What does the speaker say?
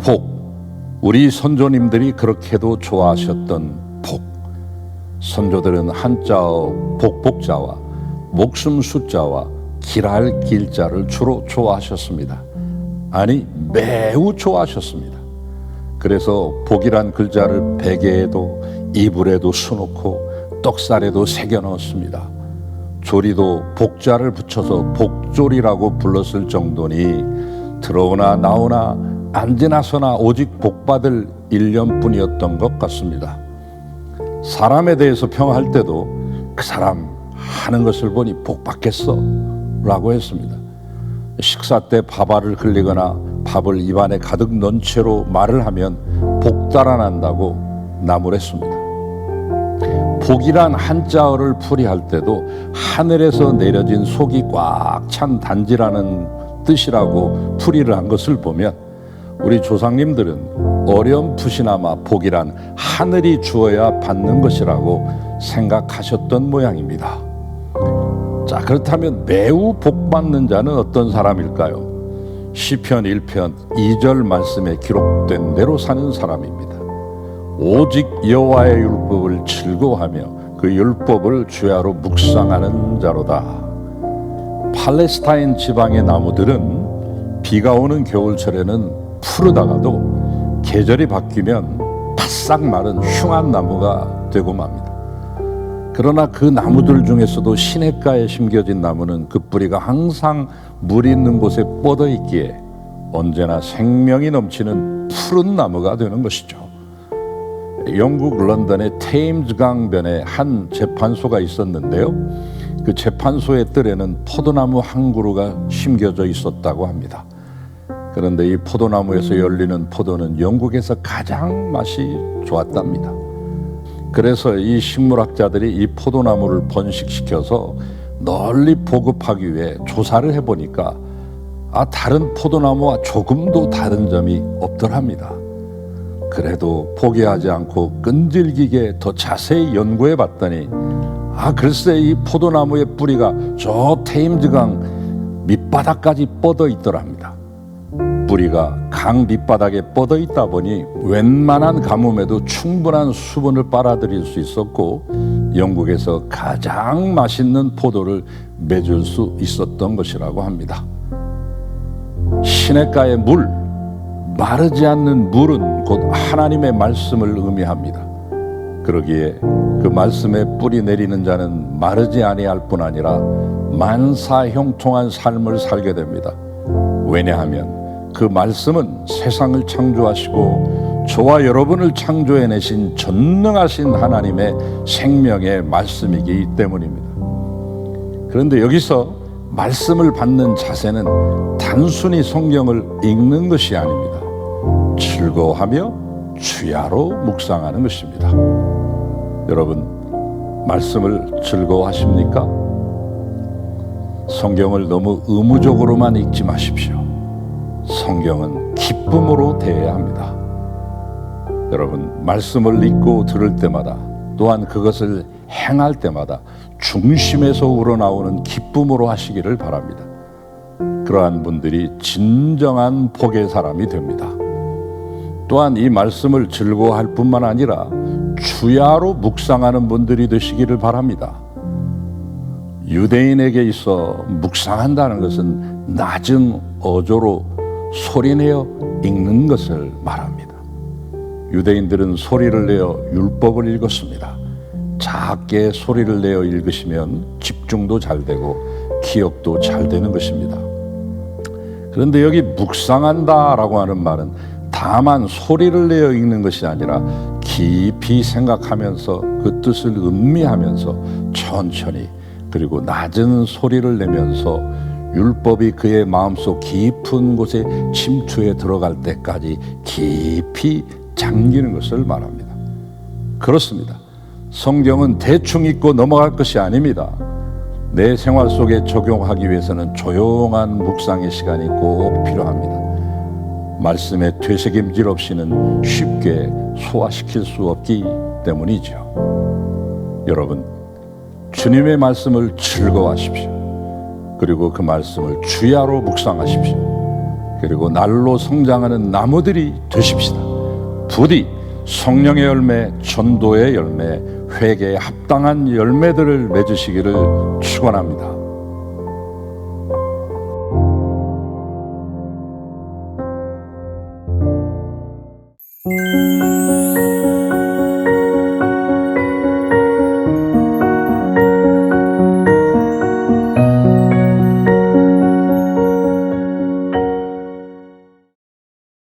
복, 우리 선조님들이 그렇게도 좋아하셨던 복. 선조들은 한자어 복복자와 목숨 숫자와 길할 길자를 주로 좋아하셨습니다. 아니, 매우 좋아하셨습니다. 그래서 복이란 글자를 베개에도 이불에도 수놓고 떡살에도 새겨 넣었습니다. 조리도 복자를 붙여서 복조리라고 불렀을 정도니 들어오나 나오나 앉으나 서나 오직 복받을 일념뿐이었던 것 같습니다. 사람에 대해서 평할 때도 그 사람 하는 것을 보니 복받겠어 라고 했습니다. 식사 때 밥알을 흘리거나 밥을 입안에 가득 넣은 채로 말을 하면 복 달아난다고 나무랬습니다. 복이란 한자어를 풀이할 때도 하늘에서 내려진 속이 꽉 찬 단지라는 뜻이라고 풀이를 한 것을 보면 우리 조상님들은 어렴풋이나마 복이란 하늘이 주어야 받는 것이라고 생각하셨던 모양입니다. 자, 그렇다면 매우 복받는 자는 어떤 사람일까요? 시편 1편 2절 말씀에 기록된 대로 사는 사람입니다. 오직 여호와의 율법을 즐거워하며 그 율법을 주야로 묵상하는 자로다. 팔레스타인 지방의 나무들은 비가 오는 겨울철에는 푸르다가도 계절이 바뀌면 바싹 마른 흉한 나무가 되고 맙니다. 그러나 그 나무들 중에서도 시냇가에 심겨진 나무는 그 뿌리가 항상 물 있는 곳에 뻗어 있기에 언제나 생명이 넘치는 푸른 나무가 되는 것이죠. 영국 런던의 테임즈 강변에 한 재판소가 있었는데요. 그 재판소의 뜰에는 포도나무 한 그루가 심겨져 있었다고 합니다. 그런데 이 포도나무에서 열리는 포도는 영국에서 가장 맛이 좋았답니다. 그래서 이 식물학자들이 이 포도나무를 번식시켜서 널리 보급하기 위해 조사를 해보니까 다른 포도나무와 조금도 다른 점이 없더랍니다. 그래도 포기하지 않고 끈질기게 더 자세히 연구해 봤더니 글쎄 이 포도나무의 뿌리가 저 테임즈강 밑바닥까지 뻗어 있더랍니다. 뿌리가 강 밑바닥에 뻗어 있다 보니 웬만한 가뭄에도 충분한 수분을 빨아들일 수 있었고 영국에서 가장 맛있는 포도를 맺을 수 있었던 것이라고 합니다. 시냇가의 물, 마르지 않는 물은 곧 하나님의 말씀을 의미합니다. 그러기에 그 말씀에 뿌리 내리는 자는 마르지 아니할 뿐 아니라 만사형통한 삶을 살게 됩니다. 왜냐하면 그 말씀은 세상을 창조하시고 저와 여러분을 창조해내신 전능하신 하나님의 생명의 말씀이기 때문입니다. 그런데 여기서 말씀을 받는 자세는 단순히 성경을 읽는 것이 아닙니다. 즐거워하며 주야로 묵상하는 것입니다. 여러분, 말씀을 즐거워하십니까? 성경을 너무 의무적으로만 읽지 마십시오. 성경은 기쁨으로 대해야 합니다. 여러분, 말씀을 읽고 들을 때마다 또한 그것을 행할 때마다 중심에서 우러나오는 기쁨으로 하시기를 바랍니다. 그러한 분들이 진정한 복의 사람이 됩니다. 또한 이 말씀을 즐거워할 뿐만 아니라 주야로 묵상하는 분들이 되시기를 바랍니다. 유대인에게 있어 묵상한다는 것은 낮은 어조로 소리내어 읽는 것을 말합니다. 유대인들은 소리를 내어 율법을 읽었습니다. 작게 소리를 내어 읽으시면 집중도 잘 되고 기억도 잘 되는 것입니다. 그런데 여기 묵상한다라고 하는 말은 다만 소리를 내어 읽는 것이 아니라 깊이 생각하면서 그 뜻을 음미하면서 천천히 그리고 낮은 소리를 내면서 율법이 그의 마음속 깊은 곳에 침투해 들어갈 때까지 깊이 잠기는 것을 말합니다. 그렇습니다. 성경은 대충 읽고 넘어갈 것이 아닙니다. 내 생활 속에 적용하기 위해서는 조용한 묵상의 시간이 꼭 필요합니다. 말씀의 되새김질 없이는 쉽게 소화시킬 수 없기 때문이죠. 여러분, 주님의 말씀을 즐거워하십시오. 그리고 그 말씀을 주야로 묵상하십시오. 그리고 날로 성장하는 나무들이 되십시다. 부디 성령의 열매, 전도의 열매, 회개에 합당한 열매들을 맺으시기를 축원합니다.